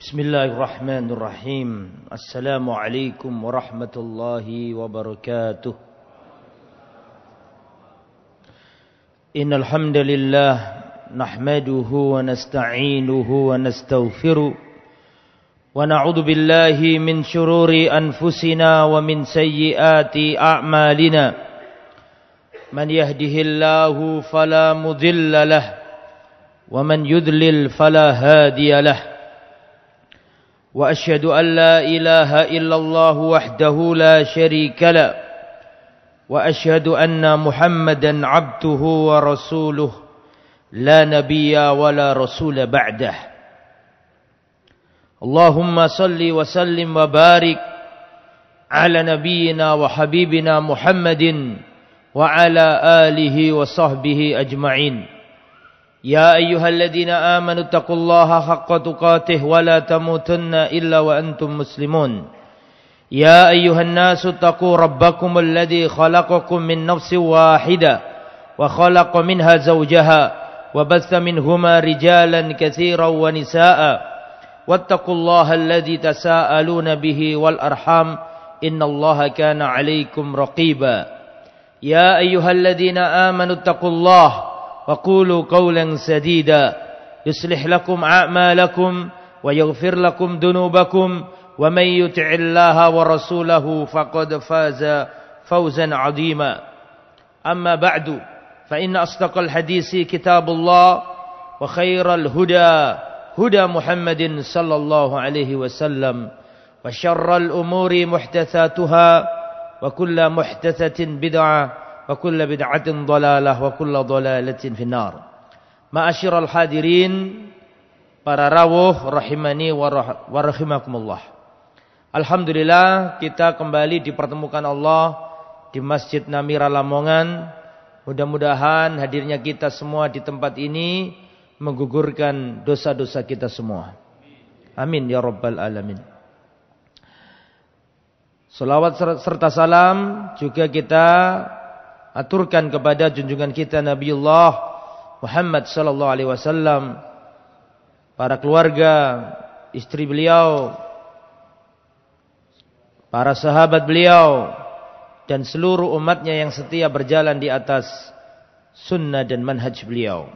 Bismillahirrahmanirrahim. Assalamualaikum warahmatullahi wabarakatuh. Innal hamdalillah nahmaduhu wa nasta'inuhu wa nastaghfiruh wa na'udzu billahi min shururi anfusina wa min sayyiati a'malina. Man yahdihillahu fala mudilla lahu wa man yudlil fala hadiya lahu. وأشهد أن لا إله إلا الله وحده لا شريك له وأشهد أن محمدا عبده ورسوله لا نبي ولا رسول بعده. اللهم صل وسلم وبارك على نبينا وحبيبنا محمد وعلى آله وصحبه أجمعين. يا أيها الذين آمنوا اتقوا الله حق تقاته ولا تموتن إلا وأنتم مسلمون. يا أيها الناس اتقوا ربكم الذي خلقكم من نفس واحدة وخلق منها زوجها وبث منهما رجالا كثيرا ونساء واتقوا الله الذي تساءلون به والأرحام إن الله كان عليكم رقيبا. يا أيها الذين آمنوا اتقوا الله وقولوا قولا سديدا يصلح لكم أعمالكم ويغفر لكم ذنوبكم ومن يطع الله ورسوله فقد فاز فوزا عظيما. أما بعد فإن أصدق الحديث كتاب الله وخير الهدى هدى محمد صلى الله عليه وسلم وشر الأمور محدثاتها وكل محدثة بدعة wa kullu bid'atin dhalalah wa kullu dhalalatin finnar. Ma'asyiral hadirin, para rawuh rahimani wa rahimakumullah. Alhamdulillah kita kembali dipertemukan Allah di Masjid Namira Lamongan. Mudah-mudahan hadirnya kita semua di tempat ini menggugurkan dosa-dosa kita semua. Amin ya rabbal alamin. Salawat serta salam juga kita aturkan kepada junjungan kita Nabiullah Muhammad sallallahu alaihi wasallam, para keluarga, istri beliau, para sahabat beliau dan seluruh umatnya yang setia berjalan di atas sunnah dan manhaj beliau.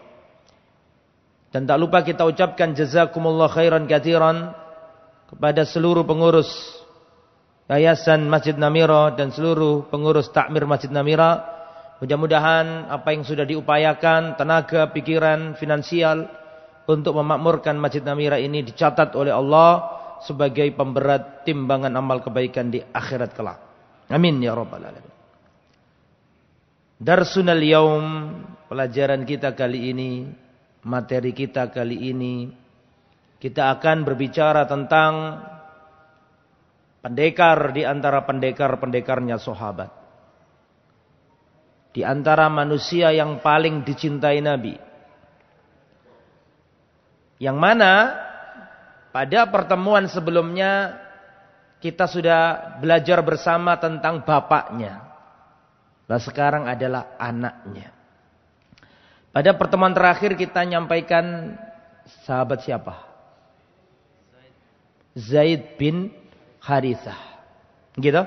Dan tak lupa kita ucapkan jazakumullah khairan katsiran kepada seluruh pengurus Yayasan Masjid Namira dan seluruh pengurus takmir Masjid Namira. Mudah-mudahan apa yang sudah diupayakan, tenaga, pikiran, finansial untuk memakmurkan Masjid Namira ini dicatat oleh Allah sebagai pemberat timbangan amal kebaikan di akhirat kelak. Amin ya rabbal alamin. Darsunal yaum, pelajaran kita kali ini, materi kita kali ini, kita akan berbicara tentang pendekar di antara pendekar-pendekarnya sahabat. Di antara manusia yang paling dicintai Nabi. Yang mana pada pertemuan sebelumnya kita sudah belajar bersama tentang bapaknya. Nah sekarang adalah anaknya. Pada pertemuan terakhir kita nyampaikan sahabat siapa? Zaid bin Harithah. Gitu?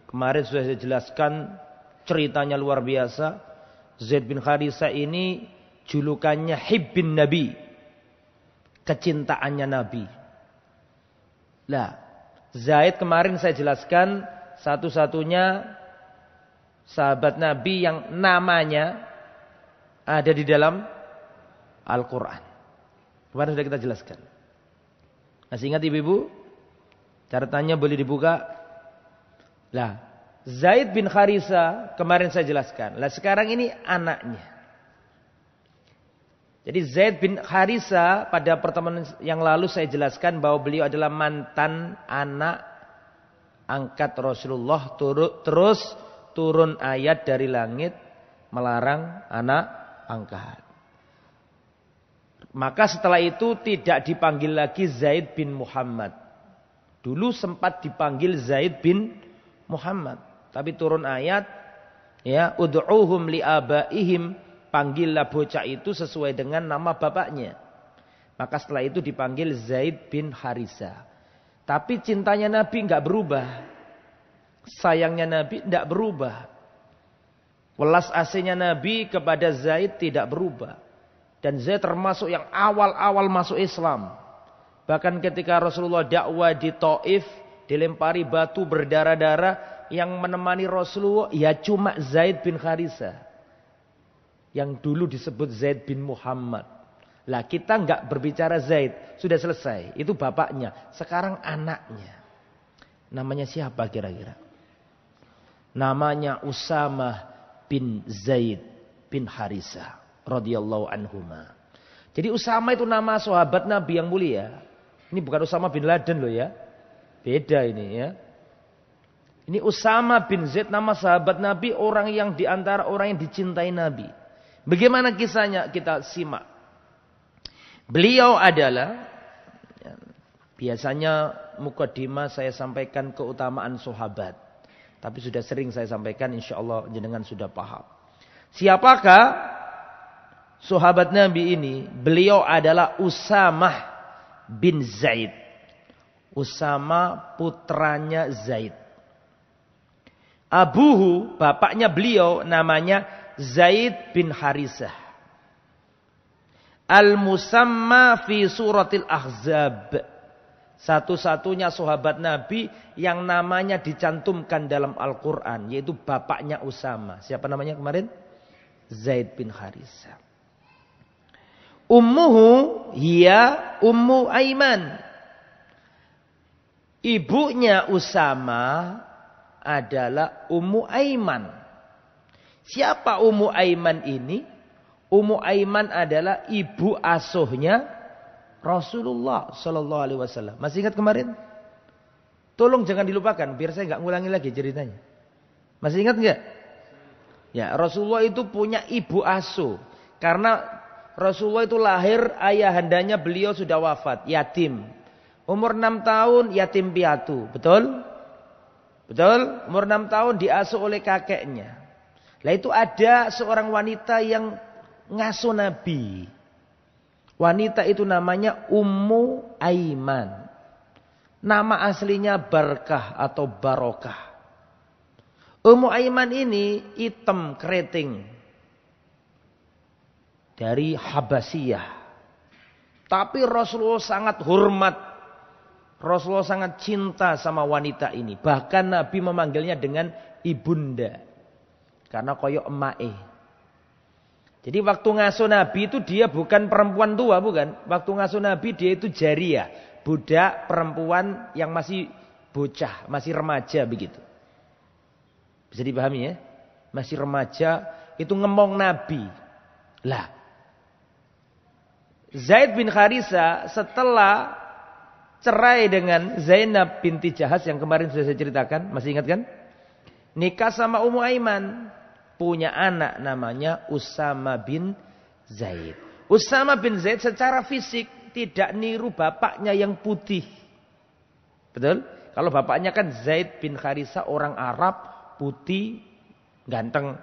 Kemarin sudah saya jelaskan ceritanya luar biasa. Zaid bin Harithah ini julukannya Hibbin Nabi. Kecintaannya Nabi. Lah, Zaid kemarin saya jelaskan satu-satunya sahabat Nabi yang namanya ada di dalam Al-Quran. Kemarin sudah kita jelaskan. Masih ingat ibu-ibu? Catatannya boleh dibuka. Lah, Zaid bin Harithah kemarin saya jelaskan. Lah sekarang ini anaknya. Jadi Zaid bin Harithah pada pertemuan yang lalu saya jelaskan bahwa beliau adalah mantan anak angkat Rasulullah. Terus turun ayat dari langit melarang anak angkat. Maka setelah itu tidak dipanggil lagi Zaid bin Muhammad. Dulu sempat dipanggil Zaid bin Muhammad. Tapi turun ayat, ya, ud'uhum li'abaihim, panggillah bocah itu sesuai dengan nama bapaknya. Maka setelah itu dipanggil Zaid bin Haritha. Tapi cintanya Nabi enggak berubah. Sayangnya Nabi enggak berubah. Welas asihnya Nabi kepada Zaid tidak berubah. Dan Zaid termasuk yang awal-awal masuk Islam. Bahkan ketika Rasulullah dakwah di Taif, dilempari batu berdarah-darah, yang menemani Rasulullah ya cuma Zaid bin Haritha. Yang dulu disebut Zaid bin Muhammad. Lah kita enggak berbicara Zaid, sudah selesai. Itu bapaknya, sekarang anaknya. Namanya siapa kira-kira? Namanya Usamah bin Zaid bin Haritha radhiyallahu anhuma. Jadi Usamah itu nama sahabat Nabi yang mulia. Ini bukan Usamah bin Laden loh ya. Beda ini ya. Ini Usamah bin Zaid, nama sahabat Nabi, orang yang diantara orang yang dicintai Nabi. Bagaimana kisahnya kita simak. Beliau adalah, biasanya mukadimah saya sampaikan keutamaan sahabat. Tapi sudah sering saya sampaikan, insya Allah jenengan sudah paham. Siapakah sahabat Nabi ini? Beliau adalah Usamah bin Zaid. Usamah putranya Zaid. Abuhu, bapaknya beliau namanya Zaid bin Haritha. Al-musamma fi suratil Ahzab. Satu-satunya sahabat Nabi yang namanya dicantumkan dalam Al-Quran. Yaitu bapaknya Usamah. Siapa namanya kemarin? Zaid bin Haritha. Ummuhu hiya Ummu Aiman. Ibunya Usamah adalah Ummu Aiman. Siapa Ummu Aiman ini? Ummu Aiman adalah ibu asuhnya Rasulullah Sallallahu Alaihi Wasallam. Masih ingat kemarin? Tolong jangan dilupakan, biar saya nggak ngulangi lagi ceritanya. Masih ingat nggak? Ya, Rasulullah itu punya ibu asuh. Karena Rasulullah itu lahir, ayahandanya beliau sudah wafat, yatim. Umur 6 tahun yatim piatu, betul? Betul? Umur 6 tahun diasuh oleh kakeknya. Lah itu ada seorang wanita yang ngasuh Nabi. Wanita itu namanya Ummu Aiman. Nama aslinya Barkah atau Barokah. Ummu Aiman ini hitam keriting. Dari Habasiyah. Tapi Rasulullah sangat hormat. Rasulullah sangat cinta sama wanita ini. Bahkan Nabi memanggilnya dengan ibunda. Karena koyok emae. Jadi waktu ngasuh Nabi itu dia bukan perempuan tua, bukan. Waktu ngasuh Nabi dia itu jariyah. Budak perempuan yang masih bocah, masih remaja begitu. Bisa dipahami ya? Masih remaja itu ngemong Nabi. Lah. Zaid bin Haritha setelah cerai dengan Zainab binti Jahaz yang kemarin sudah saya ceritakan. Masih ingat kan? Nikah sama Ummu Aiman. Punya anak namanya Usama bin Zaid. Usama bin Zaid secara fisik tidak niru bapaknya yang putih. Betul? Kalau bapaknya kan Zaid bin Haritha orang Arab, putih, ganteng.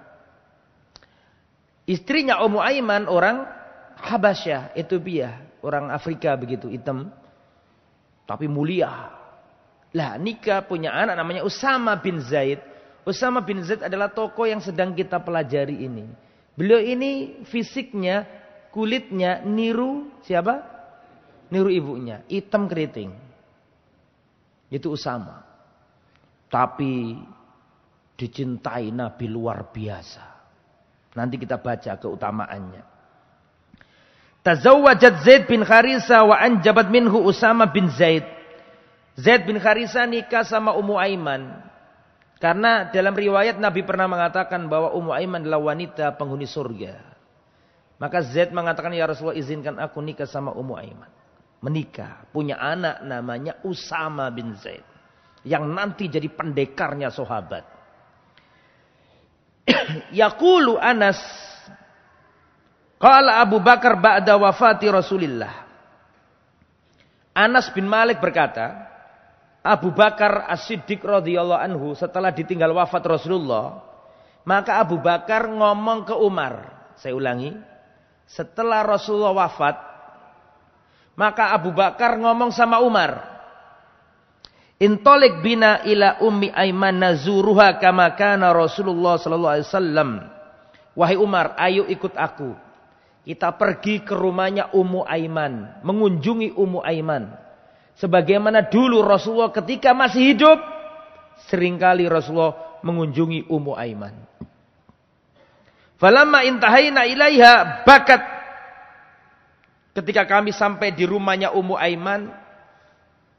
Istrinya Ummu Aiman orang Habasyah, Ethiopia, orang Afrika begitu, hitam. Tapi mulia. Lah nikah punya anak namanya Usama bin Zaid. Usama bin Zaid adalah tokoh yang sedang kita pelajari ini. Beliau ini fisiknya, kulitnya niru siapa? Niru ibunya, hitam keriting. Itu Usama. Tapi dicintai Nabi luar biasa. Nanti kita baca keutamaannya. Tazawwajat Zaid bin Haritha wa anjabat minhu Usama bin Zaid. Zaid bin Haritha nikah sama Ummu Aiman. Karena dalam riwayat Nabi pernah mengatakan bahwa Ummu Aiman adalah wanita penghuni surga. Maka Zaid mengatakan, ya Rasulullah izinkan aku nikah sama Ummu Aiman. Menikah. Punya anak namanya Usama bin Zaid. Yang nanti jadi pendekarnya sahabat. Yaqulu Anas. Qala Abu Bakar ba'da wafati Rasulillah. Anas bin Malik berkata, Abu Bakar As-Siddiq radhiyallahu anhu setelah ditinggal wafat Rasulullah, maka Abu Bakar ngomong ke Umar. Saya ulangi, setelah Rasulullah wafat, Maka Abu Bakar ngomong sama Umar, "Intolik bina ila ummi Aiman nazuruha kama kana Rasulullah sallallahu alaihi wasallam." Wahai Umar, ayo ikut aku. Kita pergi ke rumahnya Ummu Aiman, mengunjungi Ummu Aiman. Sebagaimana dulu Rasulullah ketika masih hidup, seringkali Rasulullah mengunjungi Ummu Aiman. Falamma intahaina ilaiha bakat. Ketika kami sampai di rumahnya Ummu Aiman,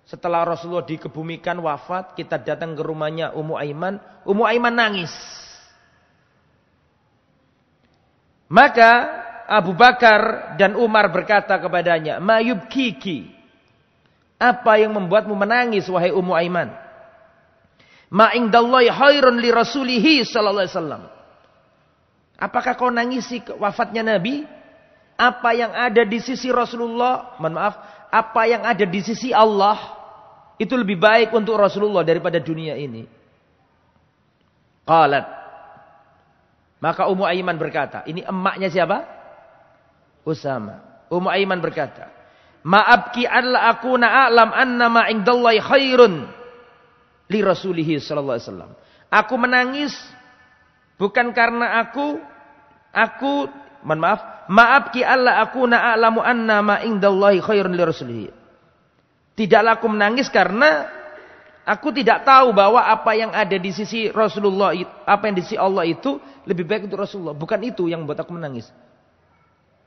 setelah Rasulullah dikebumikan wafat, kita datang ke rumahnya Ummu Aiman nangis. Maka Abu Bakar dan Umar berkata kepadanya, "Ma yubkiki?" Apa yang membuatmu menangis wahai Ummu Aiman? "Ma indallahi khairun li rasulihi sallallahu alaihi wasallam." Apakah kau nangisi wafatnya Nabi? Apa yang ada di sisi Rasulullah, apa yang ada di sisi Allah itu lebih baik untuk Rasulullah daripada dunia ini. Qalat. Maka Ummu Aiman berkata, ini emaknya siapa? Usama. Ummu Aiman berkata, "Ma'abki alla akuna a'lam anna ma indallahi khairun li rasulihi sallallahu alaihi wasallam." Aku menangis bukan karena ma'abki alla akuna a'lamu anna ma indallahi khairun li rasulihi. Tidaklah aku menangis karena aku tidak tahu bahwa apa yang ada di sisi Rasulullah, apa yang di sisi Allah itu lebih baik untuk Rasulullah. Bukan itu yang membuat aku menangis.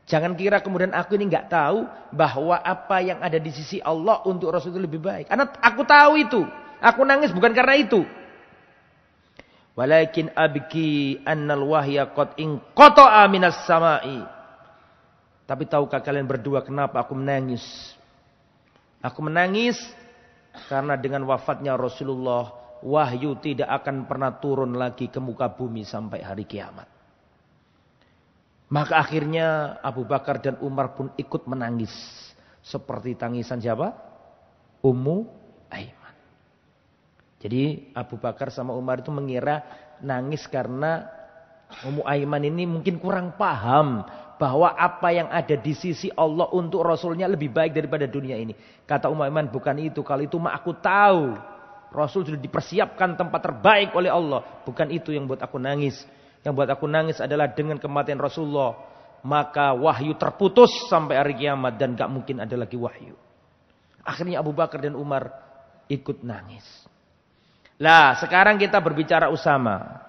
Jangan kira kemudian aku ini nggak tahu bahwa apa yang ada di sisi Allah untuk Rasul itu lebih baik. Karena aku tahu itu. Aku nangis bukan karena itu. Walakin abki annal wahya qad inqata'a minas sama'i. Tapi tahukah kalian berdua kenapa aku menangis? Aku menangis karena dengan wafatnya Rasulullah, wahyu tidak akan pernah turun lagi ke muka bumi sampai hari kiamat. Maka akhirnya Abu Bakar dan Umar pun ikut menangis. Seperti tangisan siapa? Ummu Aiman. Jadi Abu Bakar sama Umar itu mengira nangis karena Ummu Aiman ini mungkin kurang paham bahwa apa yang ada di sisi Allah untuk Rasulnya lebih baik daripada dunia ini. Kata Ummu Aiman, bukan itu. Kalau itu mah aku tahu. Rasul sudah dipersiapkan tempat terbaik oleh Allah. Bukan itu yang buat aku nangis. Yang buat aku nangis adalah dengan kematian Rasulullah. Maka wahyu terputus sampai hari kiamat dan gak mungkin ada lagi wahyu. Akhirnya Abu Bakar dan Umar ikut nangis. Lah, sekarang kita berbicara Usama.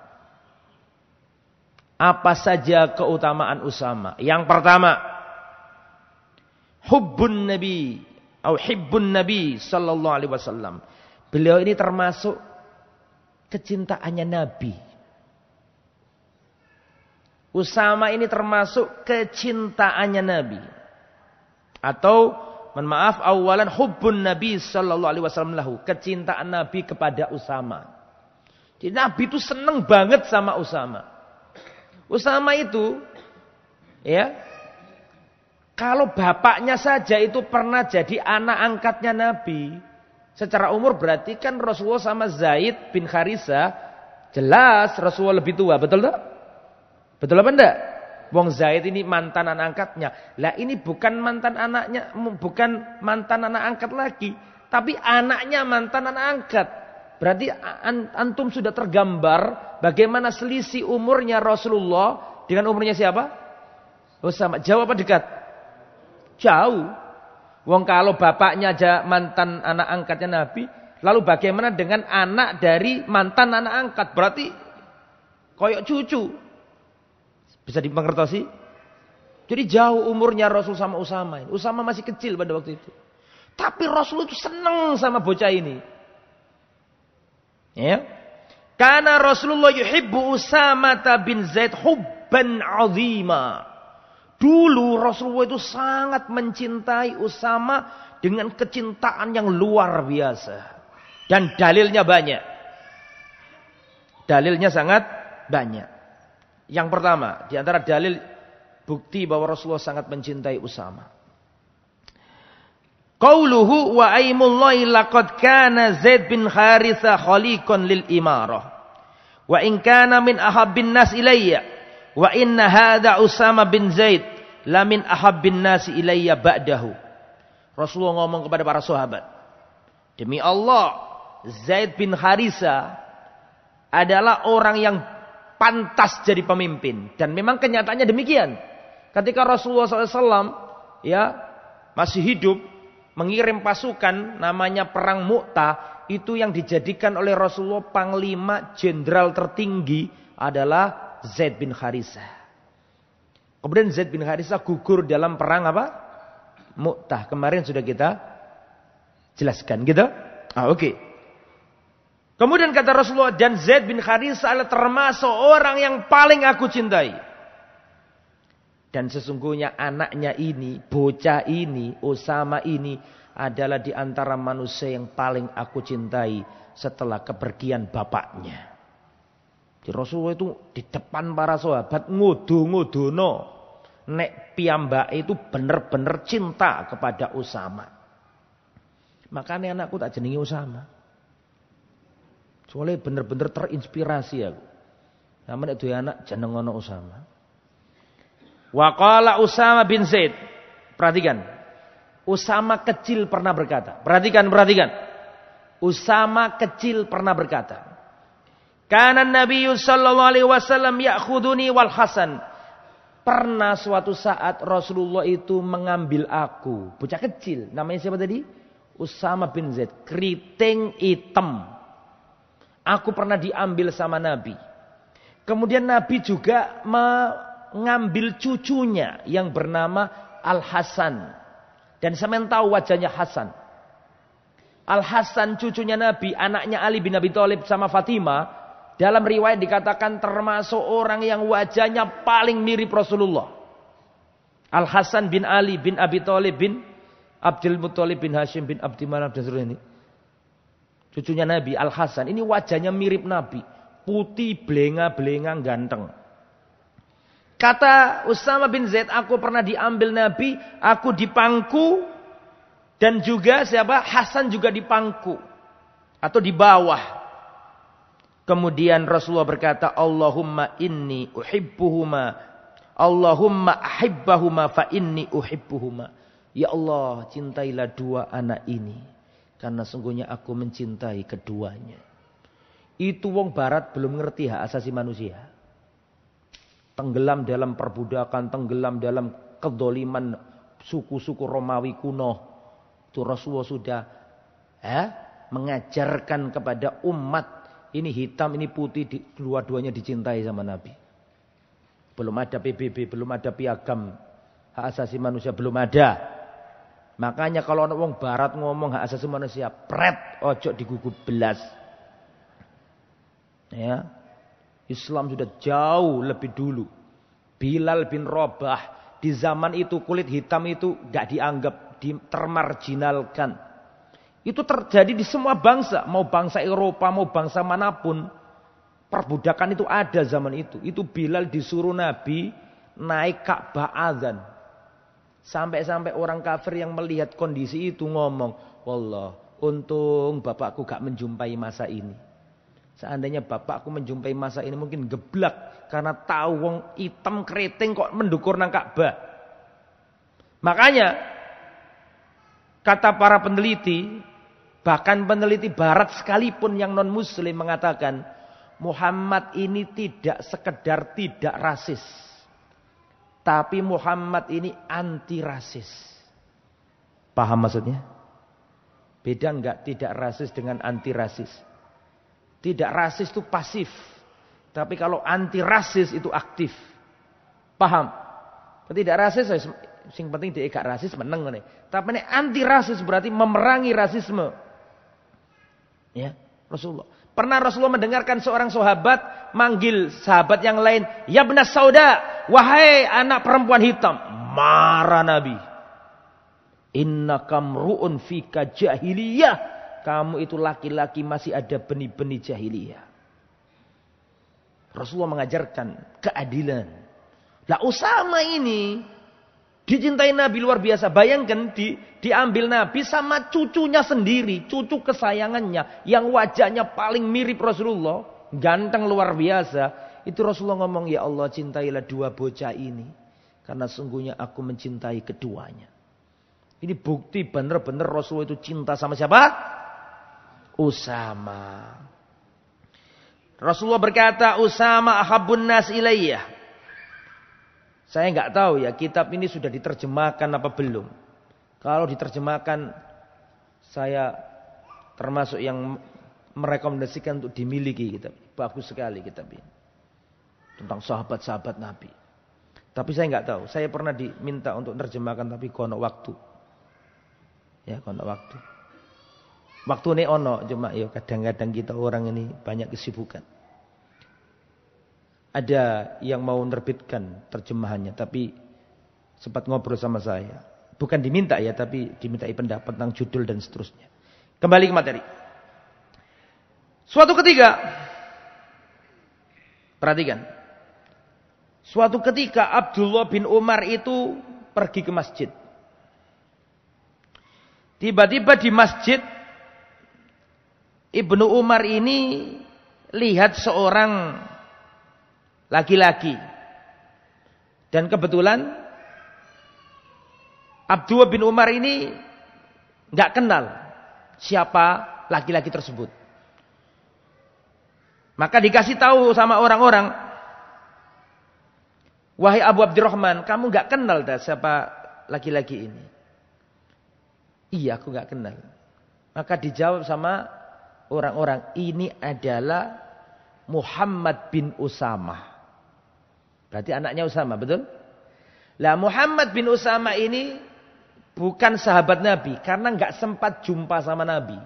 Apa saja keutamaan Usama? Yang pertama, hubbun Nabi atau hibbun Nabi sallallahu alaihi wasallam. Beliau ini termasuk kecintaannya Nabi. Usama ini termasuk kecintaannya Nabi. Atau, awalan hubbun Nabi sallallahu alaihi wasallam lahu. Kecintaan Nabi kepada Usama. Jadi Nabi itu seneng banget sama Usama. Usama itu, ya, kalau bapaknya saja itu pernah jadi anak angkatnya Nabi. Secara umur berarti kan Rasulullah sama Zaid bin Harisah, jelas Rasulullah lebih tua, betul tak? Betul apa enggak? Wong Zaid ini mantan anak angkatnya. Lah ini bukan mantan anaknya, bukan mantan anak angkat lagi, tapi anaknya mantan anak angkat. Berarti antum sudah tergambar bagaimana selisih umurnya Rasulullah dengan umurnya siapa? Usama. Jauh apa dekat? Jauh. Wong kalau bapaknya aja mantan anak angkatnya Nabi, lalu bagaimana dengan anak dari mantan anak angkat? Berarti koyok cucu. Bisa dipengertosi? Jadi jauh umurnya Rasul sama Usama. Usama masih kecil pada waktu itu. Tapi Rasul itu senang sama bocah ini. Ya. Karena Rasulullah yuhibbu Usama bin Zaid hubban azima. Dulu Rasulullah itu sangat mencintai Usama dengan kecintaan yang luar biasa. Dan dalilnya banyak. Dalilnya sangat banyak. Yang pertama, di antara dalil bukti bahwa Rasulullah sangat mencintai Usama. Qauluhu wa aimullahi laqad kana Zaid bin Harithah khaliqan lil imarah. Wa in kana min ahabbin nas ilayya wa inna hadha Usama bin Zaid la min ahabbin nas ilayya ba'dahu. Rasulullah ngomong kepada para sahabat, demi Allah, Zaid bin Haritha adalah orang yang pantas jadi pemimpin. Dan memang kenyataannya demikian. Ketika Rasulullah SAW masih hidup, mengirim pasukan namanya Perang Mu'tah, itu yang dijadikan oleh Rasulullah panglima jenderal tertinggi adalah Zaid bin Haritha. Kemudian Zaid bin Haritha gugur dalam perang apa? Mu'tah. Kemarin sudah kita jelaskan gitu. Oke. Kemudian kata Rasulullah, dan Zaid bin Haritha adalah termasuk orang yang paling aku cintai. Dan sesungguhnya anaknya ini, bocah ini, Usama ini adalah di antara manusia yang paling aku cintai setelah kepergian bapaknya. Di Rasulullah itu di depan para sahabat ngudu-nguduno. Nek piyambak itu benar-benar cinta kepada Usama. Makanya anakku tak jenengi Usama. Soalnya benar-benar terinspirasi aku. Namanya itu anak jenengono Usama. Wa qala Usama bin Zaid. Perhatikan. Usama kecil pernah berkata. Perhatikan. Usama kecil pernah berkata. Kana Nabi sallallahu alaihi wasallam ya'khuduni wal Hasan. Pernah suatu saat Rasulullah itu mengambil aku. Bocah kecil. Namanya siapa tadi? Usama bin Zaid. Keriting hitam. Aku pernah diambil sama Nabi. Kemudian Nabi juga mengambil cucunya yang bernama Al-Hasan. Dan sampean tahu wajahnya Hasan. Al-Hasan cucunya Nabi, anaknya Ali bin Abi Thalib sama Fatimah. Dalam riwayat dikatakan termasuk orang yang wajahnya paling mirip Rasulullah. Al-Hasan bin Ali bin Abi Thalib bin Abdul Muthalib bin Hashim bin Abdi Manaf dan seluruh ini. Cucunya Nabi Al-Hasan. Ini wajahnya mirip Nabi. Putih, belenga-belenga, ganteng. Kata Usama bin Zaid, aku pernah diambil Nabi. Aku dipangku. Dan juga siapa? Hasan juga dipangku. Atau di bawah. Kemudian Rasulullah berkata, Allahumma inni uhibbuhuma. Allahumma ahibbahuma fa inni uhibbuhuma. Ya Allah, cintailah dua anak ini. Karena sungguhnya aku mencintai keduanya. Itu wong barat belum ngerti hak asasi manusia. Tenggelam dalam perbudakan, tenggelam dalam kedoliman suku-suku Romawi kuno. Itu Rasulullah sudah mengajarkan kepada umat. Ini hitam, ini putih, dua-duanya dicintai sama Nabi. Belum ada PBB, belum ada piagam hak asasi manusia, belum ada. Makanya kalau orang wong barat ngomong hak asasi manusia, pret, ojo digugup belas. Ya. Islam sudah jauh lebih dulu. Bilal bin Rabah di zaman itu kulit hitam itu gak dianggap, termarginalkan. Itu terjadi di semua bangsa, mau bangsa Eropa, mau bangsa manapun. Perbudakan itu ada zaman itu. Itu Bilal disuruh Nabi naik Ka'bah azan. Sampai-sampai orang kafir yang melihat kondisi itu ngomong, wallah, untung bapakku gak menjumpai masa ini. Seandainya bapakku menjumpai masa ini mungkin geblak. Karena tahu wong hitam keriting kok mendukur nang Ka'bah. Makanya, kata para peneliti, bahkan peneliti barat sekalipun yang non muslim mengatakan, Muhammad ini tidak sekedar tidak rasis. Tapi Muhammad ini anti rasis. Paham maksudnya? Beda enggak tidak rasis dengan anti rasis? Tidak rasis itu pasif. Tapi kalau anti rasis itu aktif. Paham? Tidak rasis, yang penting dia gak rasis meneng nih. Tapi ini anti rasis berarti memerangi rasisme. Ya, Rasulullah. Pernah Rasulullah mendengarkan seorang sahabat manggil sahabat yang lain, ya ibnas sauda, wahai anak perempuan hitam. Marah Nabi. Innaka mru'un fika jahiliyah. Kamu itu laki-laki masih ada benih-benih jahiliyah. Rasulullah mengajarkan keadilan. Lah Usama ini dicintai Nabi luar biasa. Bayangkan diambil Nabi sama cucunya sendiri. Cucu kesayangannya. Yang wajahnya paling mirip Rasulullah. Ganteng luar biasa. Itu Rasulullah ngomong, ya Allah cintailah dua bocah ini. Karena sungguhnya aku mencintai keduanya. Ini bukti benar-benar Rasulullah itu cinta sama siapa? Usama. Rasulullah berkata, Usama ahabbun nas ilayya. Saya enggak tahu ya, kitab ini sudah diterjemahkan apa belum. Kalau diterjemahkan, saya termasuk yang merekomendasikan untuk dimiliki kitab. Bagus sekali kitab ini. Tentang sahabat-sahabat Nabi. Tapi saya enggak tahu. Saya pernah diminta untuk terjemahkan tapi kono waktu. Ya, kono waktu. Waktu ini ono, cuma ya kadang-kadang kita orang ini banyak kesibukan. Ada yang mau menerbitkan terjemahannya, tapi sempat ngobrol sama saya. Bukan diminta ya, tapi dimintai pendapat tentang judul dan seterusnya. Kembali ke materi. Suatu ketika, perhatikan. Suatu ketika Abdullah bin Umar itu pergi ke masjid. Tiba-tiba di masjid, Ibnu Umar ini lihat seorang laki-laki. Dan kebetulan Abdullah bin Umar ini nggak kenal siapa laki-laki tersebut. Maka dikasih tahu sama orang-orang, wahai Abu Abdurrahman, kamu nggak kenal dah siapa laki-laki ini? Iya, aku nggak kenal. Maka dijawab sama orang-orang, ini adalah Muhammad bin Usama. Berarti anaknya Usama, betul? Lah Muhammad bin Usama ini bukan sahabat Nabi karena nggak sempat jumpa sama Nabi.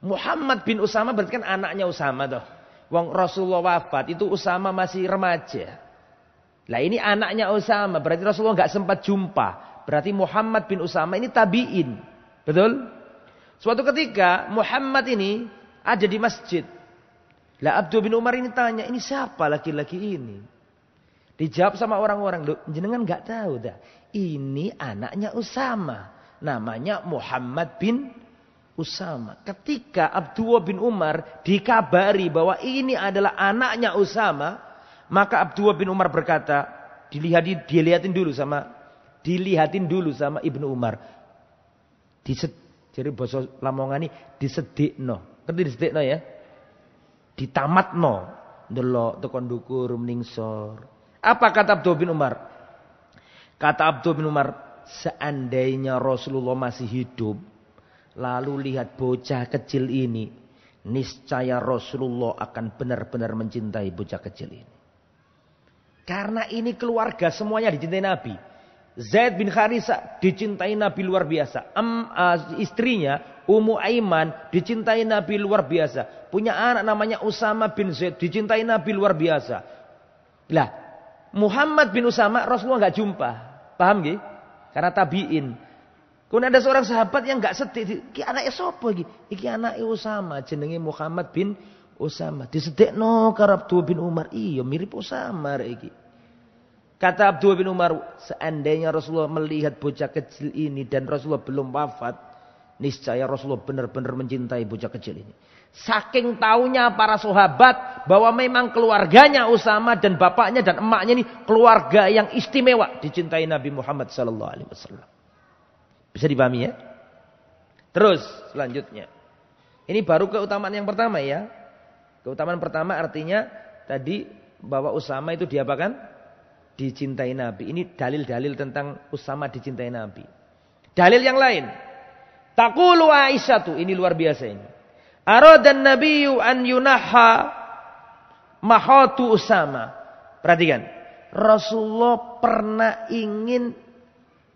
Muhammad bin Usama berarti kan anaknya Usama toh. Wong Rasulullah wafat itu Usama masih remaja. Lah ini anaknya Usama berarti Rasulullah nggak sempat jumpa. Berarti Muhammad bin Usama ini tabi'in. Betul? Suatu ketika Muhammad ini ada di masjid. Lah Abdul bin Umar ini tanya, ini siapa laki-laki ini? Dijawab sama orang-orang, loh, jenengan nggak tahu dah. Ini anaknya Usama, namanya Muhammad bin Usama. Ketika Abdullah bin Umar dikabari bahwa ini adalah anaknya Usama, maka Abdullah bin Umar berkata, dilihatin dulu sama Ibnu Umar. Jadi bahasa Lamongan ini disedikno. Ngerti disedikno ya? Ditamatno. Delok tekan ndukur ningsor. Apa kata Abdullah bin Umar? Kata Abdullah bin Umar, seandainya Rasulullah masih hidup, lalu lihat bocah kecil ini, niscaya Rasulullah akan benar-benar mencintai bocah kecil ini. Karena ini keluarga semuanya dicintai Nabi. Zaid bin Harisah dicintai Nabi luar biasa. Istrinya Ummu Aiman dicintai Nabi luar biasa. Punya anak namanya Usama bin Zaid dicintai Nabi luar biasa. Lah, Muhammad bin Usama Rasulullah nggak jumpa. Paham nggih? Karena tabiin. Kemudian ada seorang sahabat yang nggak sedih. Iki anake sapa iki? Iki anake Usama, jenenge Muhammad bin Usama. Disedekno karo Abdullah bin Umar. Iya, mirip Usama rek iki. Kata Abdullah bin Umar, seandainya Rasulullah melihat bocah kecil ini dan Rasulullah belum wafat, niscaya Rasulullah benar-benar mencintai bocah kecil ini. Saking taunya para sahabat bahwa memang keluarganya Usama dan bapaknya dan emaknya ini keluarga yang istimewa dicintai Nabi Muhammad SAW. Bisa dipahami ya? Terus selanjutnya. Ini baru keutamaan yang pertama ya. Keutamaan pertama artinya tadi bahwa Usama itu diapakan? Dicintai Nabi. Ini dalil-dalil tentang Usama dicintai Nabi. Dalil yang lain. Taqulu Aisyatu. Ini luar biasa ini. Aradan Nabiyyu an yunaha mahatu Usama. Perhatikan. Rasulullah pernah ingin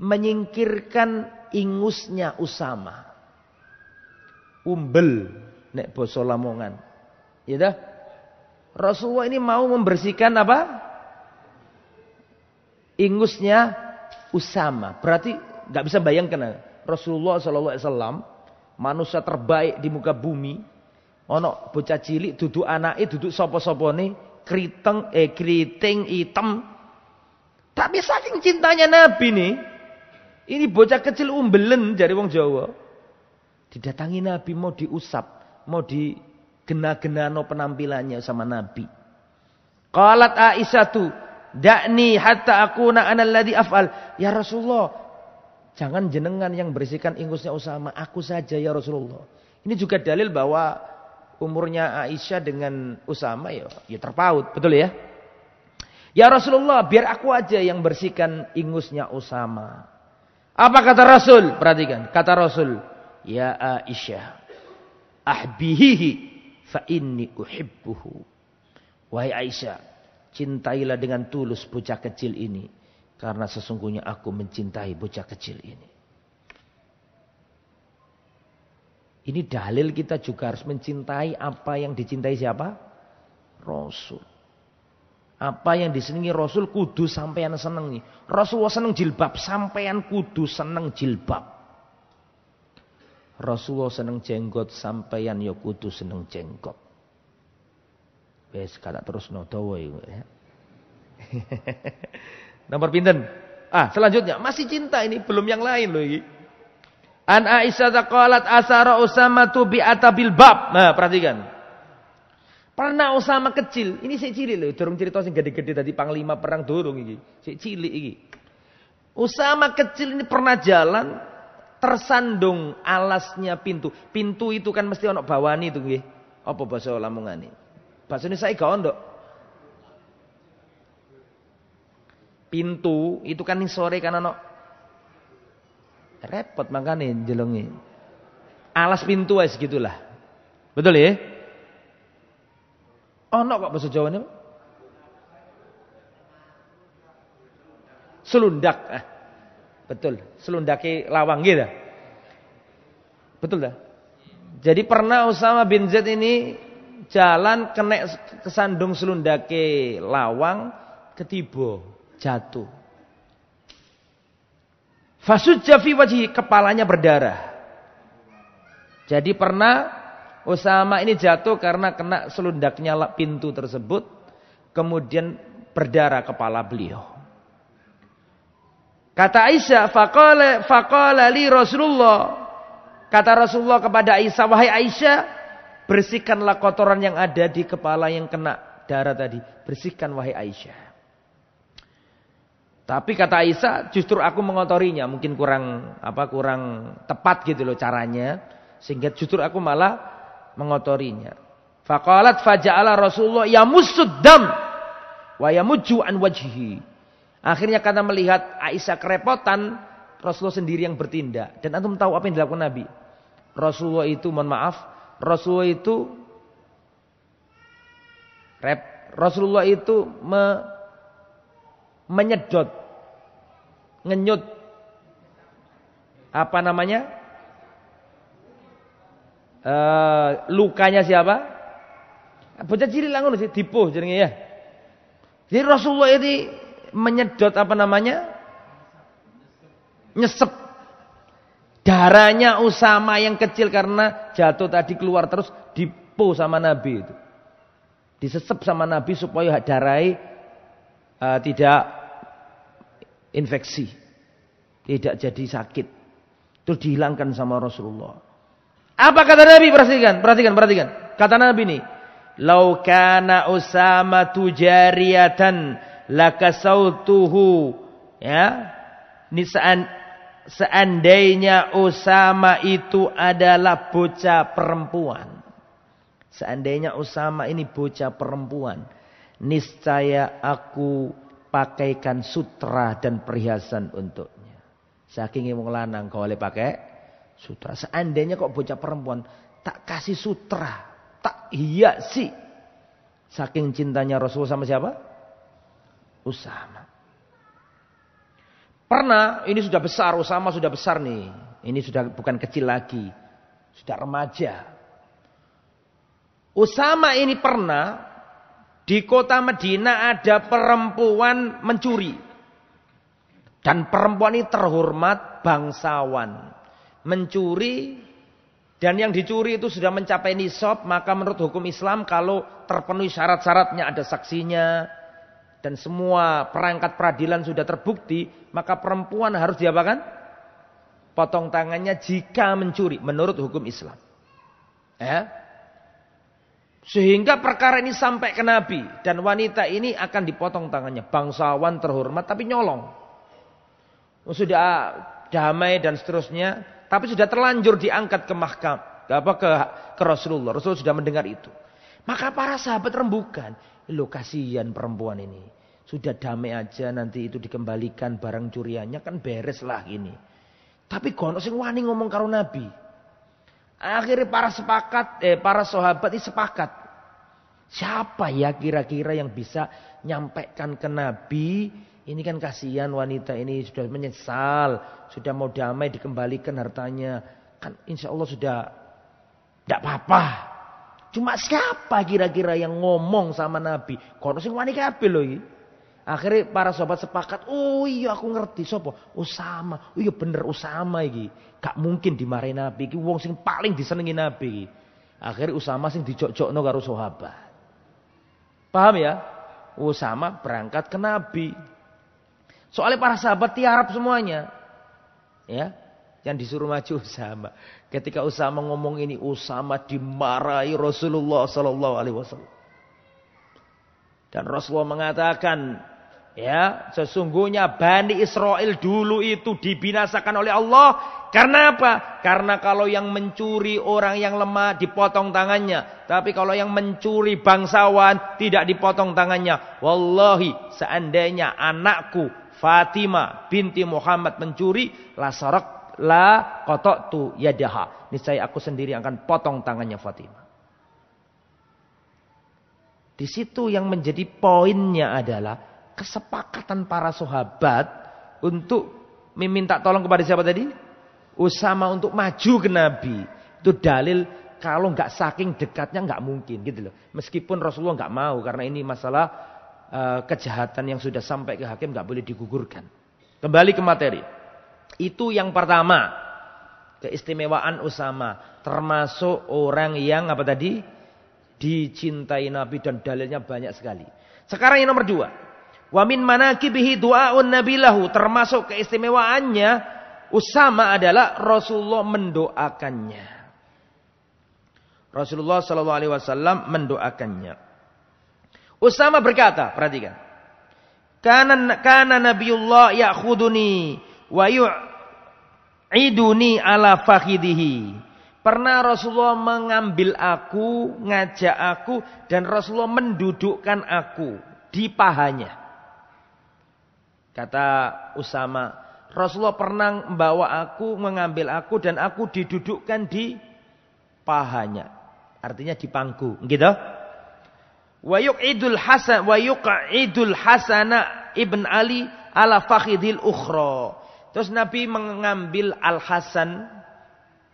menyingkirkan ingusnya Usama. Umbel. Nek basa Lamongan. Ya dah. Rasulullah ini mau membersihkan apa? Ingusnya Usama. Berarti nggak bisa bayangkan Rasulullah SAW manusia terbaik di muka bumi. Ono bocah cilik duduk anake duduk sapa-sapane keriting hitam. Tapi saking cintanya Nabi nih, ini bocah kecil umbelen dari wong Jawa. Didatangi Nabi mau diusap, mau digena-genano penampilannya sama Nabi. Qalat Aisyatu, dakni hatta akuna ana alladhi af'al. Ya Rasulullah, Jangan jenengan yang bersihkan ingusnya Usama, aku saja ya Rasulullah. Ini juga dalil bahwa umurnya Aisyah dengan Usama ya terpaut, betul ya? Ya Rasulullah, biar aku aja yang bersihkan ingusnya Usama. Apa kata Rasul? Perhatikan, kata Rasul, ya Aisyah, ahbihihi fa inni uhibbuhu. Wahai Aisyah, cintailah dengan tulus bocah kecil ini, karena sesungguhnya aku mencintai bocah kecil ini. Ini dalil kita juga harus mencintai apa yang dicintai siapa? Rasul. Apa yang disenangi Rasul kudu sampean senengi. Rasulullah seneng jilbab, sampean kudu seneng jilbab. Rasulullah seneng jenggot, sampean ya kudu seneng jenggot. Wes kata terus dawa iku ya. Nomor pinten? Selanjutnya masih cinta ini, belum yang lain loh ini. An Aisyah qalat asara Usama tu bi atabil bab. Nah, perhatikan. Pernah Usama kecil, ini sik cilik lho, durung cerita sing gede-gede tadi panglima perang durung iki. Sik cilik iki. Usama kecil ini pernah jalan tersandung alasnya pintu. Pintu itu kan mesti ana bawani itu nggih. Apa basa Lamungane? Basane saiki gak ondok. Pintu itu kan ning sore kan ana repot makane jelenge. Alas pintu wis gitulah. Betul ya? Ono kok bahasa Jawa ini? Selundak. Betul, selundake lawang gitu. Betul dah. Jadi pernah Usama bin Zaid ini jalan kena kesandung selundake lawang, ketiba, jatuh. Fasujja fi wajhi, kepalanya berdarah. Jadi pernah Usama ini jatuh karena kena selundaknya pintu tersebut. Kemudian berdarah kepala beliau. Kata Aisyah, faqala li Rasulullah. Kata Rasulullah kepada Aisyah, wahai Aisyah, bersihkanlah kotoran yang ada di kepala yang kena darah tadi. Bersihkan wahai Aisyah. Tapi kata Aisyah, justru aku mengotorinya. Mungkin kurang tepat gitu loh caranya. Sehingga justru aku malah mengotorinya. Faqalat faja'ala Rasulullah yamussud dam wa yamujju an wajhihi. Akhirnya karena melihat Aisyah kerepotan, Rasulullah sendiri yang bertindak. Dan antum tahu apa yang dilakukan Nabi? Rasulullah itu, mohon maaf, Rasulullah itu menyedot, ngenyut, apa namanya? Lukanya siapa? Bocah cilik langun sih dipuh jenenge ya. Jadi Rasulullah ini menyedot apa namanya? Nyesep darahnya Usama yang kecil karena jatuh tadi keluar terus dipuh sama Nabi itu. Disesep sama Nabi supaya darahnya tidak infeksi. Tidak jadi sakit. Terus dihilangkan sama Rasulullah. Apa kata Nabi? Perhatikan. Kata Nabi ini, "Lau kana Usama tujariyatan lakasautuhu." Ya. Ini seandainya Usama itu adalah bocah perempuan. Seandainya Usama ini bocah perempuan, niscaya aku pakaikan sutra dan perhiasan untuknya. Saking wong lanang kau boleh pakai sutra. Seandainya kok bocah perempuan, tak kasih sutra, tak hiasi. Saking cintanya Rasul sama siapa? Usama. Pernah, ini sudah besar, Usama sudah besar nih. Ini sudah bukan kecil lagi, sudah remaja. Usama ini pernah di kota Madinah ada perempuan mencuri. Dan perempuan ini terhormat, bangsawan. Mencuri dan yang dicuri itu sudah mencapai nisab, maka menurut hukum Islam kalau terpenuhi syarat-syaratnya, ada saksinya dan semua perangkat peradilan sudah terbukti, maka perempuan harus diapakan? Potong tangannya jika mencuri menurut hukum Islam. Ya. Sehingga perkara ini sampai ke Nabi dan wanita ini akan dipotong tangannya, bangsawan terhormat tapi nyolong. Sudah damai dan seterusnya. Tapi sudah terlanjur diangkat ke ke Rasulullah. Rasulullah sudah mendengar itu. Maka para sahabat rembukan. Loh kasihan perempuan ini. Sudah damai aja nanti itu dikembalikan barang curiannya kan beres lah ini. Tapi kono sing wani ngomong karo Nabi. Akhirnya para sahabat ini sepakat. Siapa ya kira-kira yang bisa nyampaikan ke Nabi? Ini kan kasihan wanita ini sudah menyesal. Sudah mau damai dikembalikan hartanya. Kan insya Allah sudah tidak apa-apa. Cuma siapa kira-kira yang ngomong sama Nabi? Kono sing wani kabeh lho iki. Akhirnya para sahabat sepakat, oh iya aku ngerti sapa? Usama. Oh iya bener Usama iki. Gak mungkin dimarahi Nabi iki wong sing paling disenengi Nabi iki. Akhirnya Usama sing dijok-jokno karo sahabat. Paham ya? Usama berangkat ke Nabi. Soalnya para sahabat tiarap semuanya. Ya. Yang disuruh maju Usama. Ketika Usama ngomong ini, Usama dimarahi Rasulullah sallallahu alaihi wasallam. Dan Rasulullah mengatakan, ya, sesungguhnya Bani Israel dulu itu dibinasakan oleh Allah. Karena apa? Karena kalau yang mencuri orang yang lemah dipotong tangannya. Tapi kalau yang mencuri bangsawan tidak dipotong tangannya. Wallahi seandainya anakku Fatimah binti Muhammad mencuri, la qata'tu yadaha. Niscaya aku sendiri akan potong tangannya Fatimah. Di situ yang menjadi poinnya adalah kesepakatan para sahabat untuk meminta tolong kepada siapa tadi? Usama untuk maju ke Nabi. Itu dalil kalau nggak saking dekatnya nggak mungkin gitu loh. Meskipun Rasulullah nggak mau karena ini masalah kejahatan yang sudah sampai ke hakim nggak boleh digugurkan. Kembali ke materi. Itu yang pertama, keistimewaan Usama, termasuk orang yang apa tadi? Dicintai Nabi dan dalilnya banyak sekali. Sekarang yang nomor 2. Wa min manaqibihi du'aun nabilahu, termasuk keistimewaannya Usama adalah Rasulullah mendoakannya. Rasulullah sallallahu alaihi wasallam mendoakannya. Usama berkata, perhatikan. Kana Nabiullah ya'khuduni wa yu'iduni ala fakhidihi. Pernah Rasulullah mengambil aku, ngajak aku, dan Rasulullah mendudukkan aku di pahanya. Kata Usama, Rasulullah pernah membawa aku, mengambil aku, dan aku didudukkan di pahanya. Artinya di pangku, gitu. Wa yuq'idul Hasan ibn Ali ala fakhidil ukhra. Terus Nabi mengambil Al-Hasan,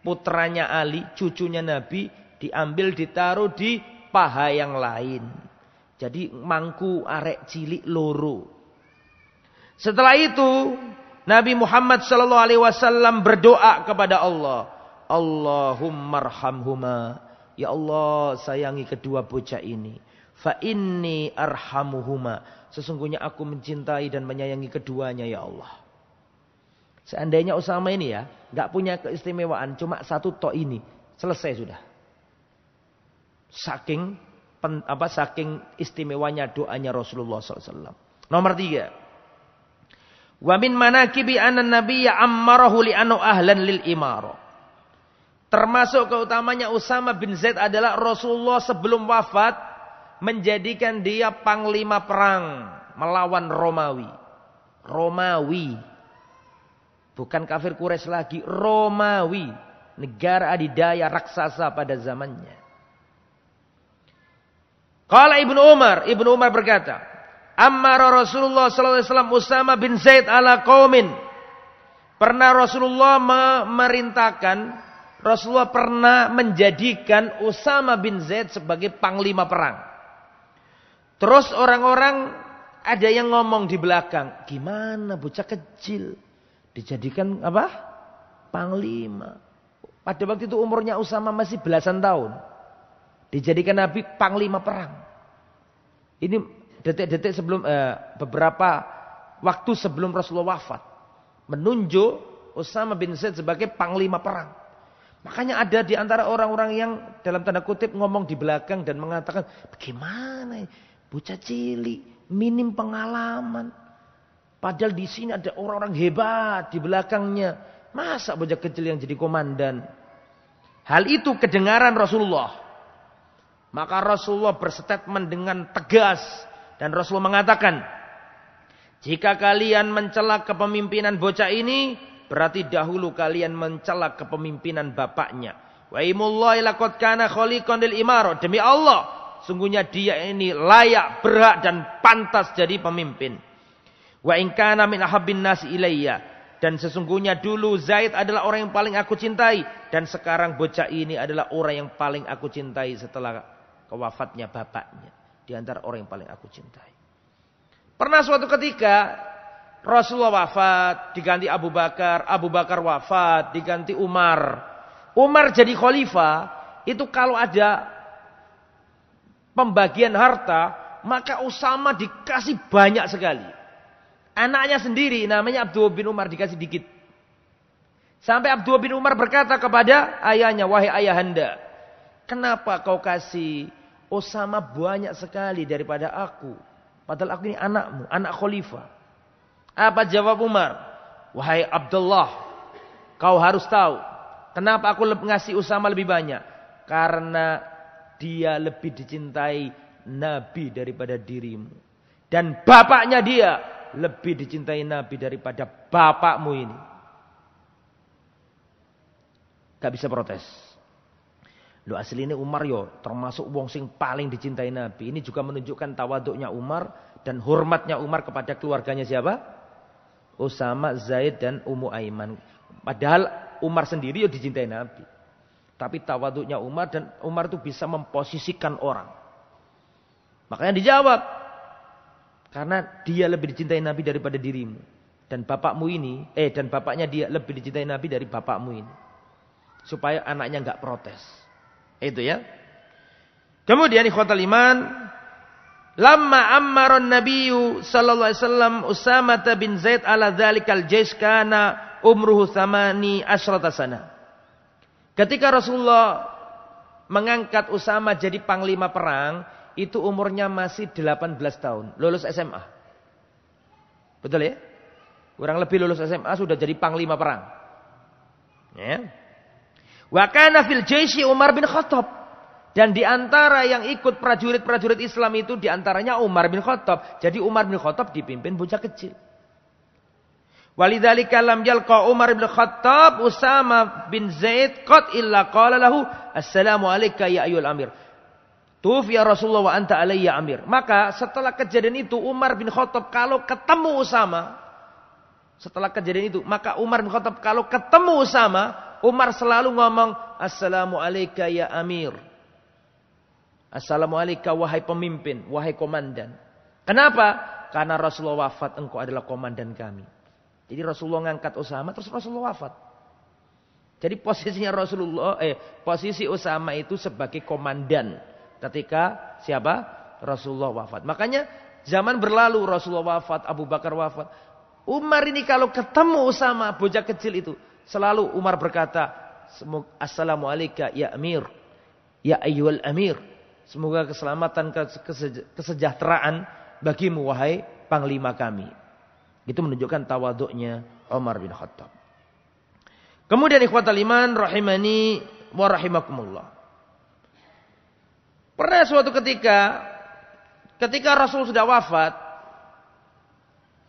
putranya Ali, cucunya Nabi, diambil ditaruh di paha yang lain. Jadi mangku arek cilik loro. Setelah itu Nabi Muhammad sallallahu alaihi wasallam berdoa kepada Allah, Allahummarhamhuma, ya Allah sayangi kedua bocah ini. Fa inni arhamuhuma, sesungguhnya aku mencintai dan menyayangi keduanya ya Allah. Seandainya Usama ini ya, nggak punya keistimewaan, cuma satu tok ini, selesai sudah. Saking istimewanya doanya Rasulullah SAW. Nomor 3. Wa min manaqibi anan nabiyya ammarahu li anu ahlan lil imara. Termasuk keutamanya Usama bin Zaid adalah Rasulullah sebelum wafat menjadikan dia panglima perang melawan Romawi. Bukan kafir Quraisy lagi, Romawi. Negara adidaya raksasa pada zamannya. Qala Ibnu Umar berkata, Ammara Rasulullah sallallahu alaihi wasallam Usama bin Zaid ala qaumin. Pernah Rasulullah pernah menjadikan Usama bin Zaid sebagai panglima perang. Terus orang-orang ada yang ngomong di belakang, gimana bocah kecil dijadikan apa? Panglima. Pada waktu itu umurnya Usama masih belasan tahun. Dijadikan Nabi panglima perang. Ini detik-detik sebelum beberapa waktu sebelum Rasulullah wafat. Menunjuk Usama bin Zaid sebagai panglima perang. Makanya ada di antara orang-orang yang dalam tanda kutip ngomong di belakang dan mengatakan, bagaimana bocah cilik, minim pengalaman. Padahal di sini ada orang-orang hebat di belakangnya. Masa bocah kecil yang jadi komandan? Hal itu kedengaran Rasulullah. Maka Rasulullah berstatement dengan tegas. Dan Rasulullah mengatakan, jika kalian mencela kepemimpinan bocah ini, berarti dahulu kalian mencela kepemimpinan bapaknya. Wa imullahi laqad kana khaliqan lil imara. Demi Allah, sungguhnya dia ini layak, berhak dan pantas jadi pemimpin. Wa in kana min ahabbin nasi ilayya. Dan sesungguhnya dulu Zaid adalah orang yang paling aku cintai. Dan sekarang bocah ini adalah orang yang paling aku cintai setelah kewafatnya bapaknya. Di antara orang yang paling aku cintai. Pernah suatu ketika Rasulullah wafat, diganti Abu Bakar. Abu Bakar wafat, diganti Umar. Umar jadi khalifah. Itu kalau ada pembagian harta, maka Usama dikasih banyak sekali. Anaknya sendiri namanya Abdullah bin Umar dikasih dikit. Sampai Abdullah bin Umar berkata kepada ayahnya, wahai ayahanda, kenapa kau kasih Usama banyak sekali daripada aku? Padahal aku ini anakmu, anak khalifah. Apa jawab Umar? Wahai Abdullah, kau harus tahu kenapa aku ngasih Usama lebih banyak. Karena dia lebih dicintai Nabi daripada dirimu. Dan bapaknya dia lebih dicintai Nabi daripada bapakmu ini. Gak bisa protes. Lu asli ini Umar yo termasuk wong sing paling dicintai Nabi. Ini juga menunjukkan tawaduknya Umar dan hormatnya Umar kepada keluarganya siapa? Usama, Zaid dan Ummu Aiman. Padahal Umar sendiri yo dicintai Nabi. Tapi tawaduknya Umar dan Umar itu bisa memposisikan orang. Makanya dijawab. Karena dia lebih dicintai Nabi daripada dirimu. Dan bapakmu ini, dan bapaknya dia lebih dicintai Nabi dari bapakmu ini. Supaya anaknya enggak protes. Itu ya. Kemudian ikhwatal iman, lamma ammaron nabiyyu sallallahu alaihi wasallam Usamah bin Zaid ala dzalikal jais kana umruhu 18 sana. Ketika Rasulullah mengangkat Usamah jadi panglima perang, itu umurnya masih 18 tahun. Lulus SMA. Betul ya? Kurang lebih lulus SMA sudah jadi panglima perang. Ya. Wa kana fil jaisi Umar bin Khattab. Dan di antara yang ikut prajurit-prajurit Islam itu di antaranya Umar bin Khattab. Jadi Umar bin Khattab dipimpin bocah kecil. Walidzalika lam yalqa Umar bin Khattab Usama bin Zaid qad illa qala lahu assalamu alayka ya ayyuhal amir. Tufiya Rasulullah wa anta alayya amir. Maka setelah kejadian itu Umar bin Khattab kalau ketemu Usama, setelah kejadian itu maka Umar bin Khattab kalau ketemu Usama, Umar selalu ngomong assalamu alayka ya amir. Assalamu alayka wahai pemimpin, wahai komandan. Kenapa? Karena Rasulullah wafat, engkau adalah komandan kami. Jadi Rasulullah ngangkat Usama terus Rasulullah wafat. Jadi posisinya posisi Usama itu sebagai komandan. Ketika siapa? Rasulullah wafat. Makanya zaman berlalu Rasulullah wafat, Abu Bakar wafat. Umar ini kalau ketemu Usama bocah kecil itu, selalu Umar berkata, assalamu alayka ya amir, ya ayyuhal amir. Semoga keselamatan, kesejahteraan bagimu wahai panglima kami. Itu menunjukkan tawaduknya Umar bin Khattab. Kemudian ikhwatal iman rahimani wa rahimakumullah. Pernah suatu ketika Rasul sudah wafat,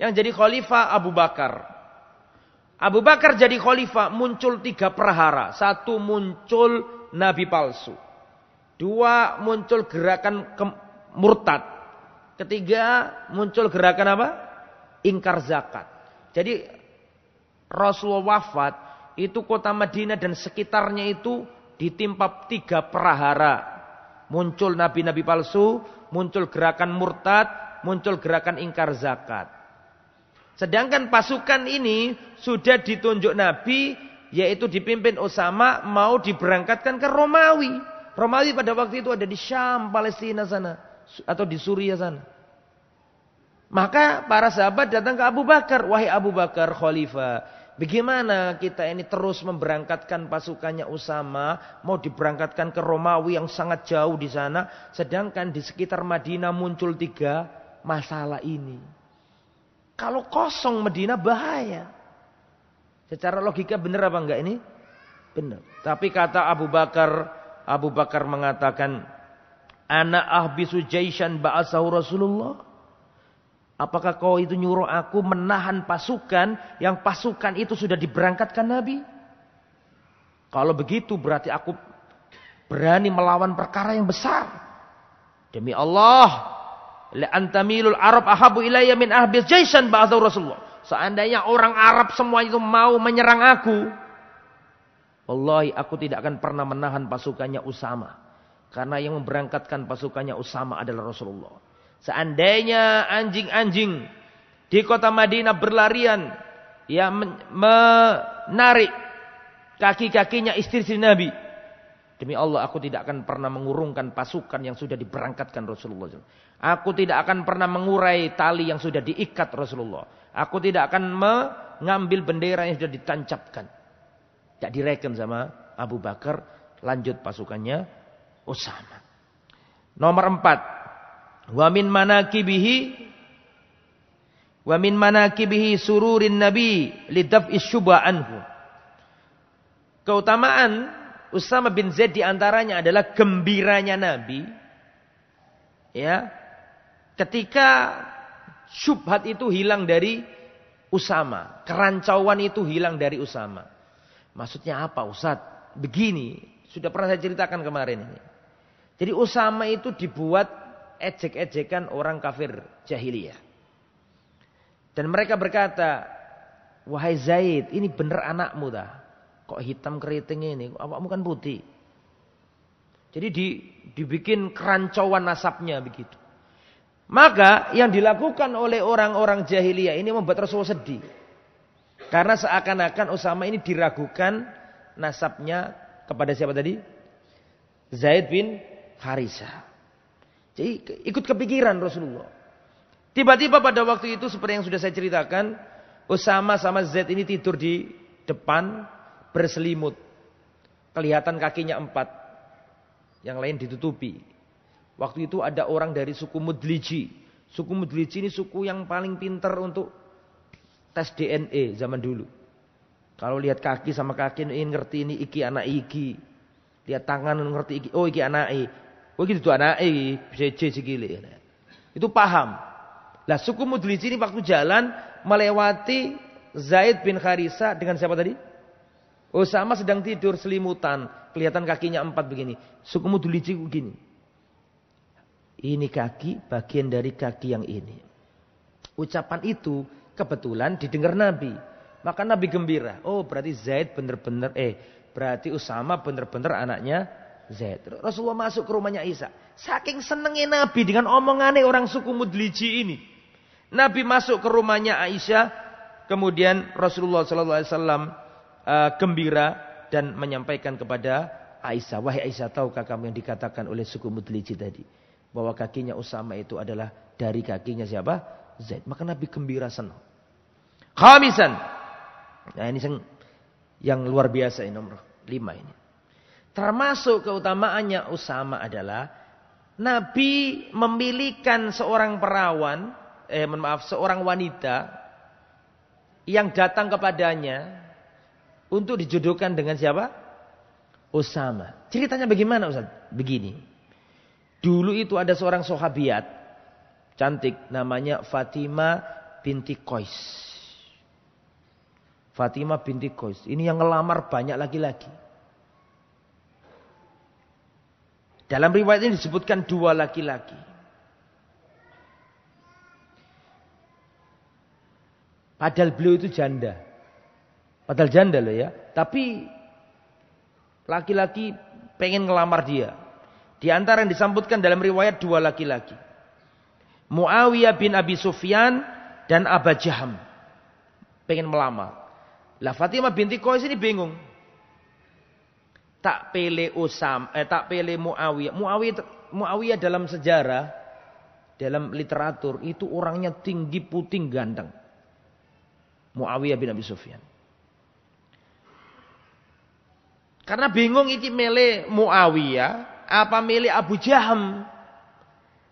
yang jadi khalifah Abu Bakar. Abu Bakar jadi khalifah, muncul 3 perhara. 1 muncul nabi palsu. 2 muncul gerakan murtad. 3 muncul gerakan apa? Ingkar zakat. Jadi Rasulullah wafat, itu kota Madinah dan sekitarnya itu ditimpa 3 perhara. Muncul nabi-nabi palsu, muncul gerakan murtad, muncul gerakan ingkar zakat. Sedangkan pasukan ini sudah ditunjuk Nabi, yaitu dipimpin Usama, mau diberangkatkan ke Romawi. Romawi pada waktu itu ada di Syam, Palestina sana, atau di Suriah sana. Maka para sahabat datang ke Abu Bakar, wahai Abu Bakar khalifah, bagaimana kita ini terus memberangkatkan pasukannya Usama, mau diberangkatkan ke Romawi yang sangat jauh di sana, sedangkan di sekitar Madinah muncul 3 masalah ini. Kalau kosong Medina bahaya. Secara logika benar apa enggak ini? Benar. Tapi kata Abu Bakar mengatakan, ana ahbisu jaishan ba'asahu Rasulullah. Apakah kau itu nyuruh aku menahan pasukan yang pasukan itu sudah diberangkatkan Nabi? Kalau begitu berarti aku berani melawan perkara yang besar. Demi Allah, la antamilul Arab ahabu ilayya min ahbis jaishan ba'asahu Rasulullah. Seandainya orang Arab semua itu mau menyerang aku, wallahi aku tidak akan pernah menahan pasukannya Usama. Karena yang memberangkatkan pasukannya Usama adalah Rasulullah. Seandainya anjing-anjing di kota Madinah berlarian, ya menarik kaki-kakinya istri-istri Nabi, demi Allah aku tidak akan pernah mengurungkan pasukan yang sudah diberangkatkan Rasulullah. Aku tidak akan pernah mengurai tali yang sudah diikat Rasulullah. Aku tidak akan mengambil bendera yang sudah ditancapkan. Tidak direken sama Abu Bakar. Lanjut pasukannya Usama. Nomor 4. Wa min manakibihi sururin nabi lidaf'is syubha anhu. Keutamaan Usama bin Zaid diantaranya adalah gembiranya Nabi. Ya, ketika syubhat itu hilang dari Usama, kerancauan itu hilang dari Usama. Maksudnya apa Ustaz? Begini, sudah pernah saya ceritakan kemarin ini. Jadi Usama itu dibuat ejek-ejekan orang kafir jahiliyah. Dan mereka berkata, wahai Zaid, ini bener anakmu dah. Kok hitam keriting ini? Awakmu kan putih. Jadi dibikin kerancauan nasabnya begitu. Maka yang dilakukan oleh orang-orang jahiliyah ini membuat Rasulullah sedih. Karena seakan-akan Usama ini diragukan nasabnya kepada siapa tadi? Zaid bin Harisah. Jadi ikut kepikiran Rasulullah. Tiba-tiba pada waktu itu seperti yang sudah saya ceritakan, Usama sama Zaid ini tidur di depan berselimut. Kelihatan kakinya 4. Yang lain ditutupi. Waktu itu ada orang dari suku Mudliji. Suku Mudliji ini suku yang paling pintar untuk tes DNA zaman dulu. Kalau lihat kaki sama kaki ini ngerti ini iki anak iki. Lihat tangan ngerti iki. Oh iki anak iki. Oh iki itu anak iki. Seje sikile. Itu paham. Lah suku Mudliji ini waktu jalan melewati Zaid bin Harisah dengan siapa tadi? Usama sedang tidur selimutan. Kelihatan kakinya 4 begini. Suku Mudliji begini. Ini kaki bagian dari kaki yang ini. Ucapan itu kebetulan didengar Nabi. Maka Nabi gembira. Oh berarti Zaid benar-benar berarti Usama benar-benar anaknya Zaid. Rasulullah masuk ke rumahnya Aisyah. Saking senengnya Nabi dengan omongannya orang suku Mudliji ini. Nabi masuk ke rumahnya Aisyah. Kemudian Rasulullah SAW gembira dan menyampaikan kepada Aisyah. Wahai Aisyah, tahukah kamu yang dikatakan oleh suku Mudliji tadi? Bahwa kakinya Usama itu adalah dari kakinya siapa? Zaid. Maka Nabi gembira senang. Khamisan. Nah ini yang luar biasa ini nomor 5 ini. Termasuk keutamaannya Usama adalah Nabi memilihkan seorang perawan, seorang wanita yang datang kepadanya untuk dijodohkan dengan siapa? Usama. Ceritanya bagaimana Ustaz? Begini. Dulu itu ada seorang sahabiat cantik namanya Fatimah binti Qais. Fatimah binti Qais. Ini yang ngelamar banyak laki-laki. Dalam riwayat ini disebutkan 2 laki-laki. Padahal beliau itu janda. Padahal janda loh ya. Tapi laki-laki pengen ngelamar dia. Di antara yang disebutkan dalam riwayat 2 laki-laki. Muawiyah bin Abi Sufyan dan Aba Jaham. Pengen melamar. Lah Fatimah binti Qais ini bingung. Tak pilih Muawiyah. Muawiyah dalam sejarah, dalam literatur itu orangnya tinggi, putih, ganteng. Muawiyah bin Abi Sufyan. Karena bingung iki milih Muawiyah apa milih Abu Jaham.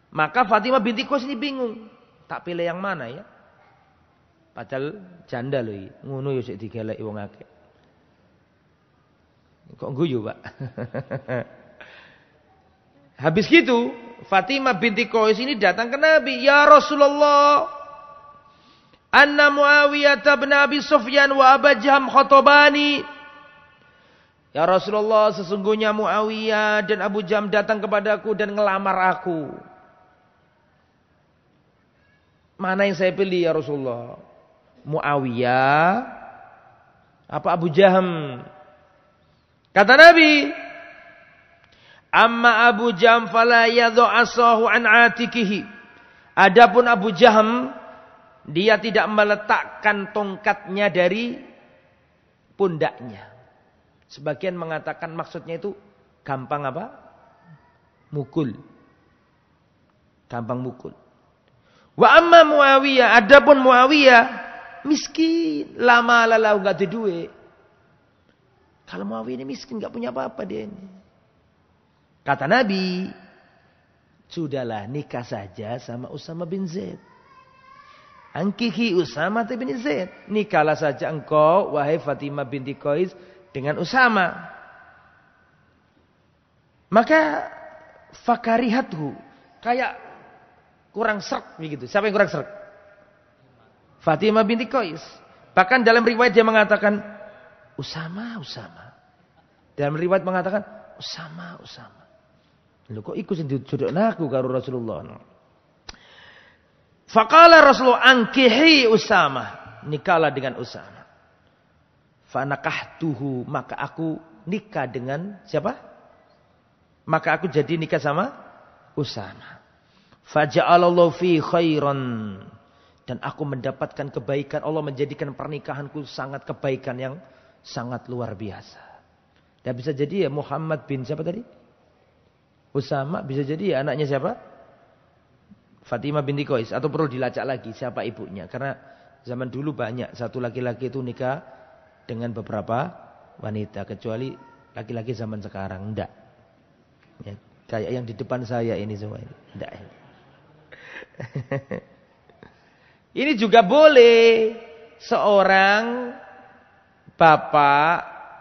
Maka Fatimah binti Qais ini bingung. Tak pilih yang mana ya. Padahal janda lho iki. Ngono yo sik digeleki wong akeh. Kok guyu, Pak? Habis gitu, Fatimah binti Qais ini datang ke Nabi. Ya Rasulullah, anna Muawiyah bin Abi Sufyan wa Abu Jahm khatobani. Ya Rasulullah, sesungguhnya Muawiyah dan Abu Jahm datang kepadaku dan ngelamar aku. Mana yang saya pilih ya Rasulullah? Muawiyah apa Abu Jahm? Kata Nabi, amma Abu Jahm fala yadhu asahu an atikihi. Adapun Abu Jahm, dia tidak meletakkan tongkatnya dari pundaknya. Sebagian mengatakan maksudnya itu gampang apa? Mukul. Gampang mukul. Wa amma Muawiyah, adapun Muawiyah miskin, lama lalau enggak ada duit. Kalau Muawiyah ini miskin, enggak punya apa-apa dia ini. Kata Nabi, sudahlah nikah saja sama Usama bin Zaid. Angkihi Usama bin Zaid. Nikahlah saja engkau, wahai Fatimah binti Qais, dengan Usama. Maka fakarihathu, kayak kurang srek begitu. Siapa yang kurang srek? Fatimah binti Qais. Bahkan dalam riwayat dia mengatakan Usama. Dalam riwayat mengatakan Usama. Lho kok iku sing dijodhokna aku karo Rasulullah. Faqala Rasulullah angkihi Usama. Nikahlah dengan Usama. Fanakahtuhu, maka aku nikah dengan siapa? Maka aku jadi nikah sama Usama. Faja'alallahu fi khairan, dan aku mendapatkan kebaikan. Allah menjadikan pernikahanku sangat kebaikan yang sangat luar biasa. Dan bisa jadi ya Muhammad bin siapa tadi? Usama, bisa jadi ya anaknya siapa? Fatimah binti Qais. Atau perlu dilacak lagi siapa ibunya. Karena zaman dulu banyak satu laki-laki itu nikah dengan beberapa wanita. Kecuali laki-laki zaman sekarang. Enggak. Ya, kayak yang di depan saya ini semua ini. Enggak. Ini juga boleh seorang bapak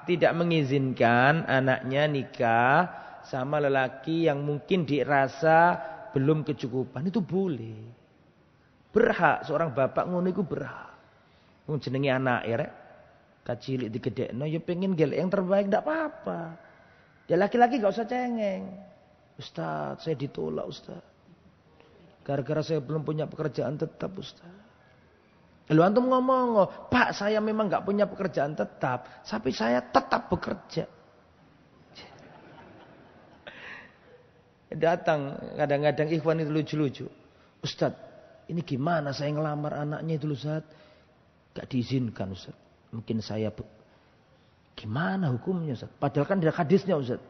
tidak mengizinkan anaknya nikah sama lelaki yang mungkin dirasa belum kecukupan. Itu boleh. Berhak seorang bapak ngono iku berhak. Wong jenenge anak ya rek. Kacilik digedekno ya pengen gelek yang terbaik ndak apa-apa. Ya laki-laki enggak usah cengeng. Ustaz, saya ditolak Ustaz. Gara-gara saya belum punya pekerjaan tetap Ustaz. Lalu antum ngomong, Pak saya memang enggak punya pekerjaan tetap. Tapi saya tetap bekerja. Datang kadang-kadang ikhwan itu lucu-lucu. Ustaz, ini gimana saya ngelamar anaknya itu Ustaz? Enggak diizinkan Ustaz. Mungkin saya gimana hukumnya Ustaz? Padahal kan ada hadisnya Ustaz.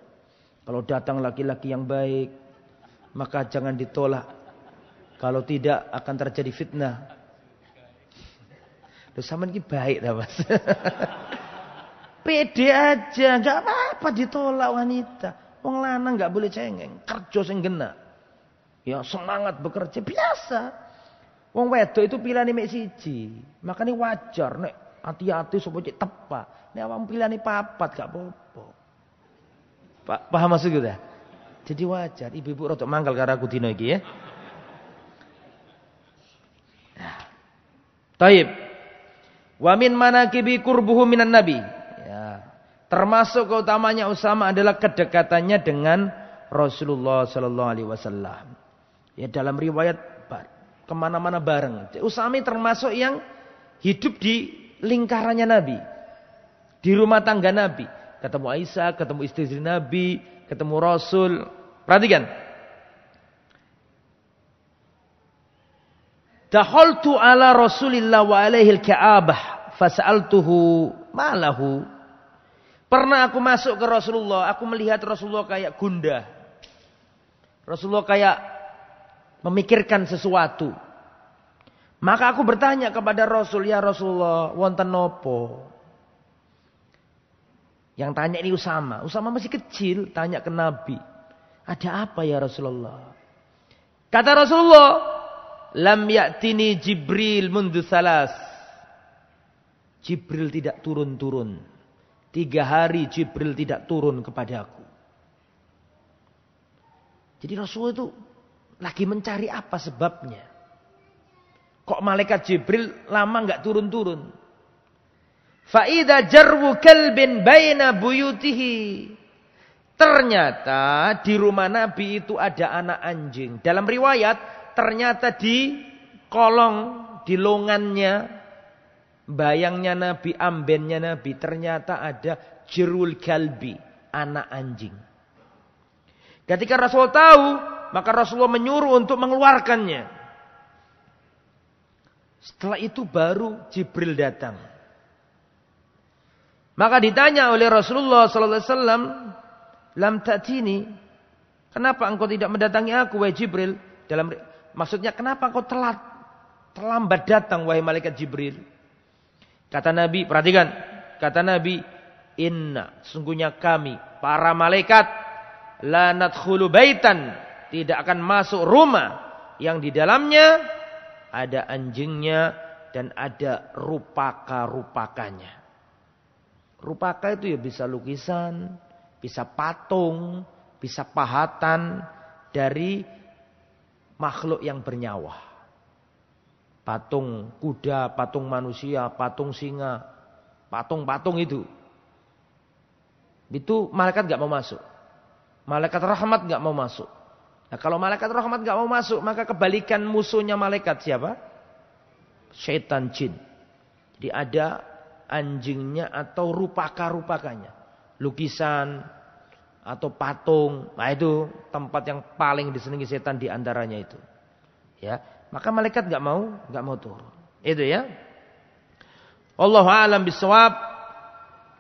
Kalau datang laki-laki yang baik, maka jangan ditolak. Kalau tidak akan terjadi fitnah. Loh sampean iki baik ta, Mas? Pede aja, enggak apa-apa ditolak wanita. Wong lanang enggak boleh cengeng, kerja sing genah. Ya semangat bekerja biasa. Wong wedok itu pilihane mek siji. Makane wajar nek hati-hati sapa cek tepak. Nek awakmu pilihane papat gak apa-apa. Paham maksudku ta? Jadi wajar ibu-ibu rodok mangkal karo aku dina iki ya. Taib. Wa min manaqibi qurbuhu minan nabi. Ya. Termasuk keutamanya Usama adalah kedekatannya dengan Rasulullah sallallahu alaihi wasallam. Ya dalam riwayat kemana-mana bareng. Usama termasuk yang hidup di lingkarannya Nabi. Di rumah tangga Nabi. Ketemu Aisyah, ketemu istri Nabi, ketemu Rasul. Perhatikan. Dakhaltu ala Rasulillah wa alaihi al-Ka'abah fas'altuhu ma lahu. Pernah aku masuk ke Rasulullah, aku melihat Rasulullah kayak gundah. Rasulullah kayak memikirkan sesuatu. Maka aku bertanya kepada Rasul, ya Rasulullah, wonten nopo? Yang tanya ini Usama. Usama masih kecil, tanya ke Nabi. Ada apa ya Rasulullah? Kata Rasulullah, lam ya'tini Jibril mundu salas. Jibril tidak turun-turun. 3 hari Jibril tidak turun kepadaku. Jadi Rasulullah itu lagi mencari apa sebabnya. Kok malaikat Jibril lama enggak turun-turun. Fa'idha jarwu kalbin baina buyutihi. Ternyata di rumah Nabi itu ada anak anjing. Dalam riwayat ternyata di kolong, di longannya, bayangnya Nabi, ambennya Nabi. Ternyata ada jirul kalbi, anak anjing. Ketika Rasul tahu, maka Rasulullah menyuruh untuk mengeluarkannya. Setelah itu baru Jibril datang. Maka ditanya oleh Rasulullah SAW, lam ta'tini, kenapa engkau tidak mendatangi aku, wahai Jibril? Maksudnya, kenapa engkau terlambat datang, wahai malaikat Jibril? Kata Nabi, perhatikan. Kata Nabi, inna, sungguhnya kami, para malaikat, la nadkhulu baitan, tidak akan masuk rumah yang di dalamnya ada anjingnya dan ada rupaka-rupakanya. Rupaka itu ya bisa lukisan, bisa patung, bisa pahatan dari makhluk yang bernyawa. Patung kuda, patung manusia, patung singa, patung-patung itu. Itu malaikat enggak mau masuk. Malaikat rahmat enggak mau masuk. Nah, kalau malaikat rahmat enggak mau masuk, maka kebalikan musuhnya malaikat siapa? Syaitan jin. Jadi ada anjingnya atau rupaka-rupakanya. Lukisan atau patung. Nah, itu tempat yang paling disenangi setan di antaranya itu. Ya, maka malaikat enggak mau turun. Itu ya. Wallahu a'lam bishawab.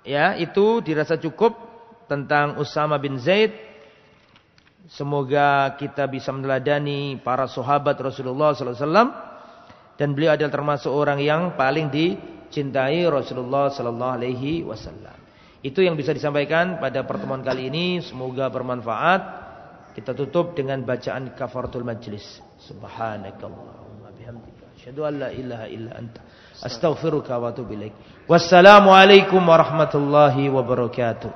Ya, itu dirasa cukup tentang Usama bin Zaid. Semoga kita bisa meneladani para sahabat Rasulullah SAW, dan beliau adalah termasuk orang yang paling dicintai Rasulullah SAW. Itu yang bisa disampaikan pada pertemuan kali ini. Semoga bermanfaat. Kita tutup dengan bacaan kafaratul majlis. Subhanakallahumma bihamdika asyhadu an la ilaha illa anta astaghfiruka wa atubu ilaik. Wassalamualaikum warahmatullahi wabarakatuh.